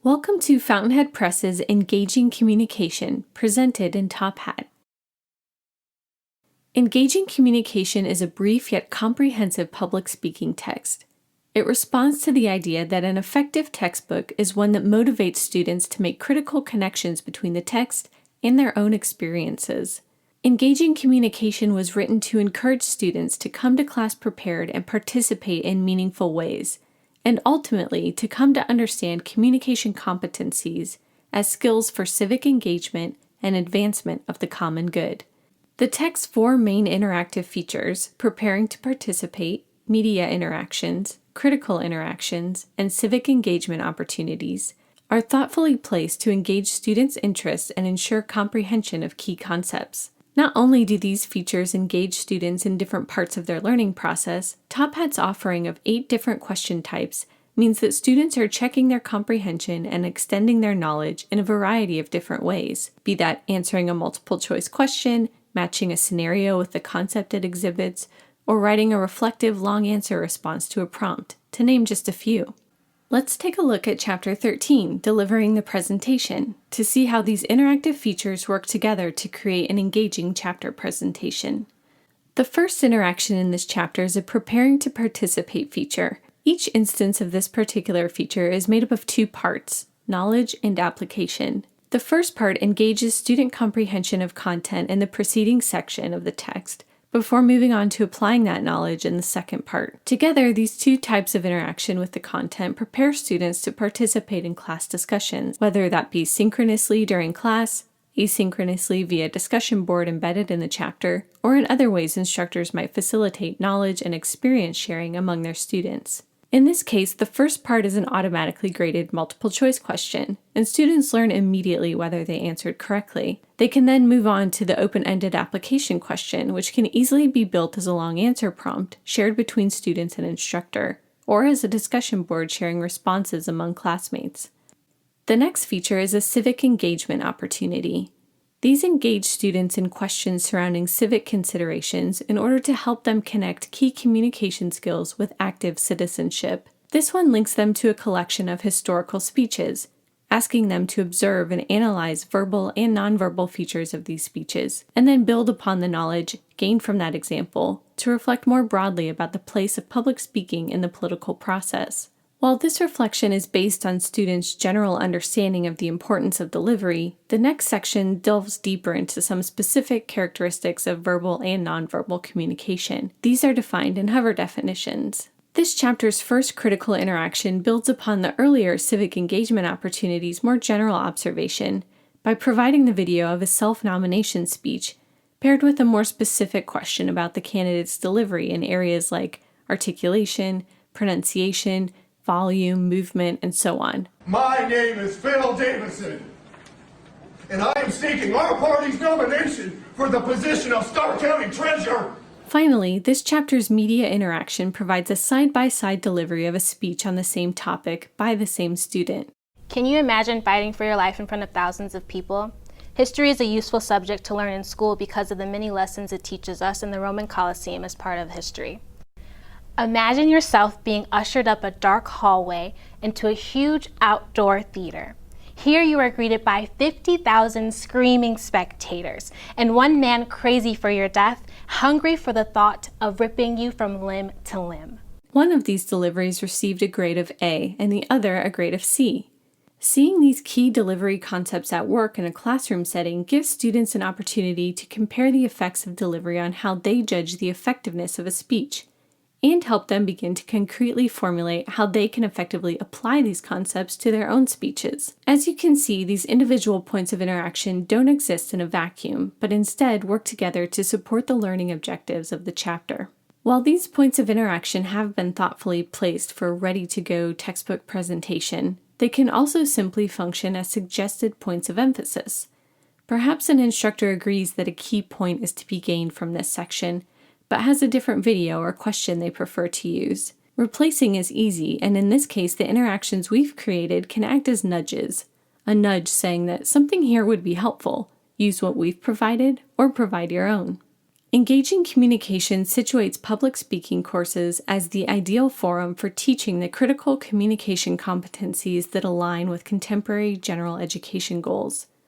Welcome to Fountainhead Press's Engaging Communication, presented in Top Hat. Engaging Communication is a brief yet comprehensive public speaking text. It responds to the idea that an effective textbook is one that motivates students to make critical connections between the text and their own experiences. Engaging Communication was written to encourage students to come to class prepared and participate in meaningful ways, and ultimately to come to understand communication competencies as skills for civic engagement and advancement of the common good. The text's four main interactive features, preparing to participate, media interactions, critical interactions, and civic engagement opportunities, are thoughtfully placed to engage students' interests and ensure comprehension of key concepts. Not only do these features engage students in different parts of their learning process, Top Hat's offering of 8 different question types means that students are checking their comprehension and extending their knowledge in a variety of different ways, be that answering a multiple-choice question, matching a scenario with the concept it exhibits, or writing a reflective long-answer response to a prompt, to name just a few. Let's take a look at Chapter 13, Delivering the Presentation, to see how these interactive features work together to create an engaging chapter presentation. The first interaction in this chapter is a Preparing to Participate feature. Each instance of this particular feature is made up of 2 parts, knowledge and application. The first part engages student comprehension of content in the preceding section of the text, before moving on to applying that knowledge in the second part. Together, these 2 types of interaction with the content prepare students to participate in class discussions, whether that be synchronously during class, asynchronously via discussion board embedded in the chapter, or in other ways instructors might facilitate knowledge and experience sharing among their students. In this case, the first part is an automatically graded multiple-choice question, and students learn immediately whether they answered correctly. They can then move on to the open-ended application question, which can easily be built as a long answer prompt shared between students and instructor, or as a discussion board sharing responses among classmates. The next feature is a civic engagement opportunity. These engage students in questions surrounding civic considerations in order to help them connect key communication skills with active citizenship. This one links them to a collection of historical speeches, asking them to observe and analyze verbal and nonverbal features of these speeches, and then build upon the knowledge gained from that example to reflect more broadly about the place of public speaking in the political process. While this reflection is based on students' general understanding of the importance of delivery, the next section delves deeper into some specific characteristics of verbal and nonverbal communication. These are defined in hover definitions. This chapter's first critical interaction builds upon the earlier civic engagement opportunity's more general observation by providing the video of a self-nomination speech, paired with a more specific question about the candidate's delivery in areas like articulation, pronunciation, volume, movement, and so on. My name is Phil Davison, and I am seeking our party's nomination for the position of Stark County Treasurer. Finally, this chapter's media interaction provides a side-by-side delivery of a speech on the same topic by the same student. Can you imagine fighting for your life in front of thousands of people? History is a useful subject to learn in school because of the many lessons it teaches us in the Roman Colosseum as part of history. Imagine yourself being ushered up a dark hallway into a huge outdoor theater. Here you are greeted by 50,000 screaming spectators and one man crazy for your death, hungry for the thought of ripping you from limb to limb. One of these deliveries received a grade of A and the other a grade of C. Seeing these key delivery concepts at work in a classroom setting gives students an opportunity to compare the effects of delivery on how they judge the effectiveness of a speech, and help them begin to concretely formulate how they can effectively apply these concepts to their own speeches. As you can see, these individual points of interaction don't exist in a vacuum, but instead work together to support the learning objectives of the chapter. While these points of interaction have been thoughtfully placed for a ready-to-go textbook presentation, they can also simply function as suggested points of emphasis. Perhaps an instructor agrees that a key point is to be gained from this section, but has a different video or question they prefer to use. Replacing is easy, and in this case, the interactions we've created can act as nudges. A nudge saying that something here would be helpful. Use what we've provided, or provide your own. Engaging communication situates public speaking courses as the ideal forum for teaching the critical communication competencies that align with contemporary general education goals.